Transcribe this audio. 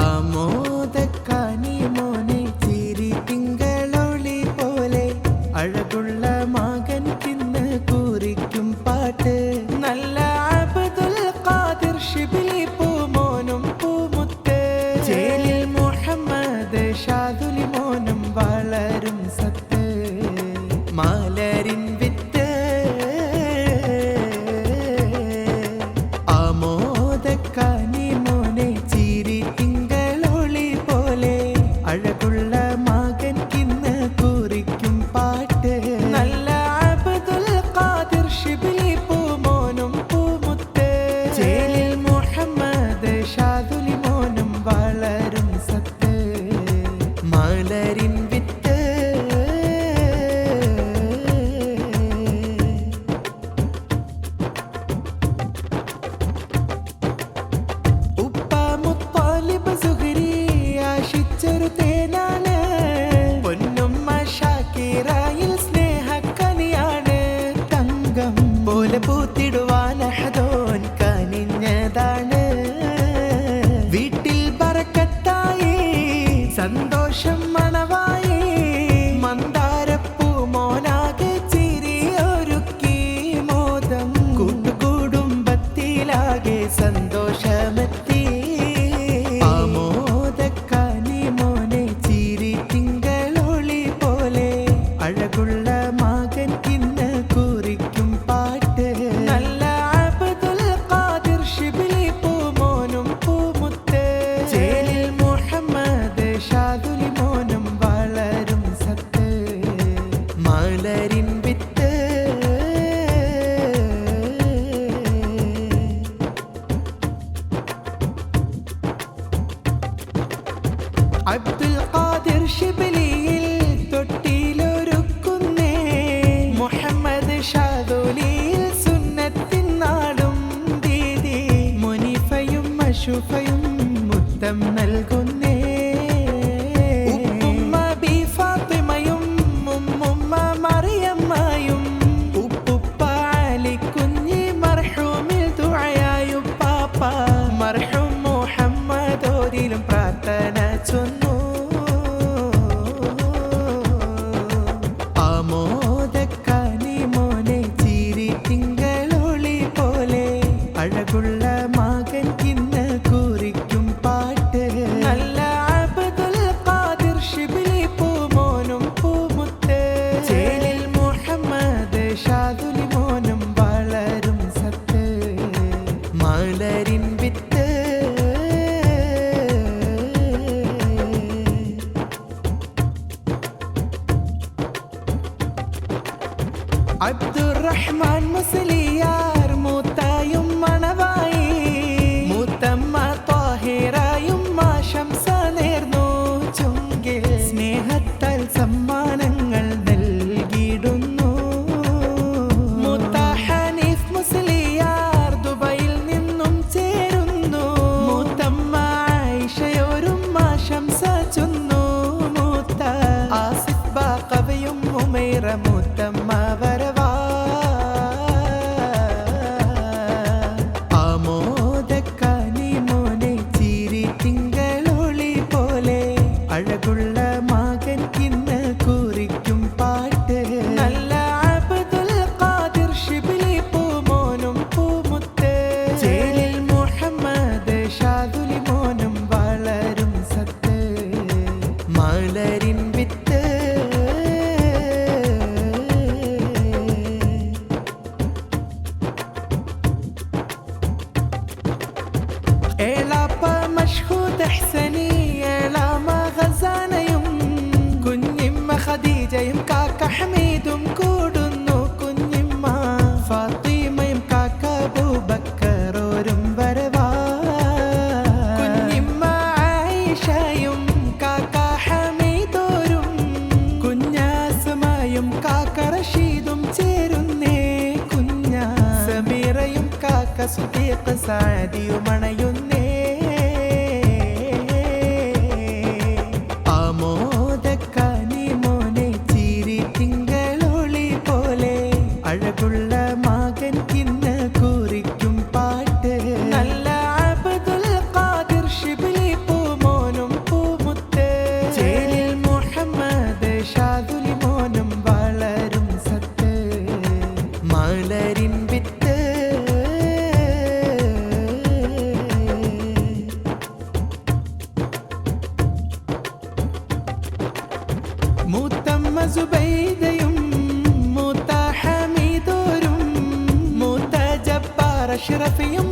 ആമോദക്കാനി മോനെ ചിരി തിങ്കളൊളി പോലെ അഴകുള്ള മകൻ കിന്ന് കുറിക്കും പാട്ട് നല്ല അബ്ദുൽ ഖാദിർ ഷിബിലി പൂമോനും പൂമുത്ത് ചേലിൽ മുഹമ്മദ് ഷാദുലി മോനും വളരും സത്ത് മലരിൻ വിത്ത് ആമോദക്കാനി മോനെ ചിരി തിങ്കളൊളി പോലെ അഴകുള്ള മകൻ കിന്ന് കുറിക്കും പാട്ട് നല്ല അബ്ദുൽ ഖാദിർ ഷിബിലി പൂമോനും പൂമുത്ത് ചേലിൽ മുഹമ്മദ് ഷാദുലി മോനും വളരും സത്ത് മലരിൻ വിത്ത് ഉപ്പ മുത്താലിബ് സുഹരി ആശിച്ചൊരു തേനാണ് പൊന്നുമ്മ ഷാക്കിറായിൽ സ്നേഹക്കനിയാണ് തങ്കം പോലെ പൂത്തിടുവാൻ അഹദോൻ കനിഞ്ഞതാണ് വീട്ടിൽ ബറക്കത്തായി സന്തോഷം മണവായി മന്ദാരപ്പൂ മോനാകെ ചിരിയൊരുക്കി മോദം കൂട്ടുകുടുംബത്തിലാകെ സന്തോഷമെത്തി ആമോദക്കാനി മോനെ ചിരി തിങ്കളൊളി പോലെ അഴകുള്ള മകൻ കിന്ന് കുറിക്കും പാട്ട് നല്ല അബ്ദുൽ ഖാദിർ ഷിബിലി പൂമോനും പൂമുത്ത് ചേലിൽ മുഹമ്മദ് ഷാദുലി മോനും വളരും സത്ത് മലരിൻ വിത്ത് അബ്ദുൽ ഖാദിർ ഷിബിലിയിൽ തൊട്ടിലൊരുക്കുന്നേ മുഹമ്മദ് ഷാദുലിയിൽ സുന്നത്തിൻ നാടും ദീദി മുനിഫയും മഷുഫയും മുത്തം നൽകുന്നേ ഉപ്പുമ്മ ബി ഫാത്തിമയും ഉമ്മുമ്മ മറിയമ്മയും ഉപ്പുപ്പ അലി കുഞ്ഞി മർഹൂമിൽ ദുആയായും പാപ്പ മർഹൂം മുഹമ്മദോരിലും പ്രാർത്ഥന ചൊന്നു ആമോദക്കാനി മോനെ ചിരി തിങ്കളൊളി പോലെ അഴകുള്ള മകൻ കിന്ന് കുറിക്കും പാട്ട് നല്ല അബ്ദുൽ ഖാദിർ ഷിബിലി പൂമോനും പൂമുത്ത് ചേലിൽ മുഹമ്മദ് ഷാദുലി മോനും വളരും സത്ത് മലരിൻ വിത്ത് അബ്ദുറഹ്മാൻ മുസ്ലിയാർ മൂത്തായും മണവായി മൂത്തമ്മ ത്വാഹിറയും ആശംസ നേർന്നു ചുങ്കിൽ സ്നേഹത്താൽ സമ്മാനങ്ങൾ നൽകിയിടുന്നു മൂത്ത ഹനീഫ് മുസ്ലിയാർ ദുബൈയിൽ നിന്നും ചേരുന്നു മൂത്തമ്മ ആയിഷയോരും ആശംസ ചൊന്നു മൂത്ത ആസിഫ് ബാഖവിയും ഉമൈറ മൂത്തമ്മ വരവാ ആമോദക്കാനി മോനെ ചിരി തിങ്കളൊളി പോലെ അഴകുള്ള മകൻ കിന്ന് കുറിക്കും പാട്ട് നല്ല അബ്ദുൽ ഖാദിർ ഷിബിലി പൂമോനും പൂമുത്ത് ചേലിൽ മുഹമ്മദ് ഷാദുലി മോനും വളരും സത്ത് മലരിൻ വിത്ത് ഏളാപ്പ മഷ്ഹൂദ് ഹസനി ഏളാമ ഖസാനയും കുഞ്ഞിമ്മ ഖദീജയും കാക്ക ഹമീദും കൂടുന്നു കുഞ്ഞിമ്മ ഫാത്തിമയും കാക്ക അബൂബക്കറോരും വരവാ കുഞ്ഞിമ്മ ആയിഷയും കാക്ക ഹമീദോരും കുഞ്ഞാസമായും കാക്ക റഷീദും ചേരുന്നേ കുഞ്ഞ സമീറയും കാക്ക സുദീഖ് സാദിയും അണയുന്നേ ആമോദക്കാനി മോനെ ചിരി തിങ്കളൊളി പോലെ അഴകുള്ള മകൻ കിന്ന് കുറിക്കും പാട്ട് നല്ല അബ്ദുൽ ഖാദിർ ഷിബിലി പൂമോ അറശിറഫിയും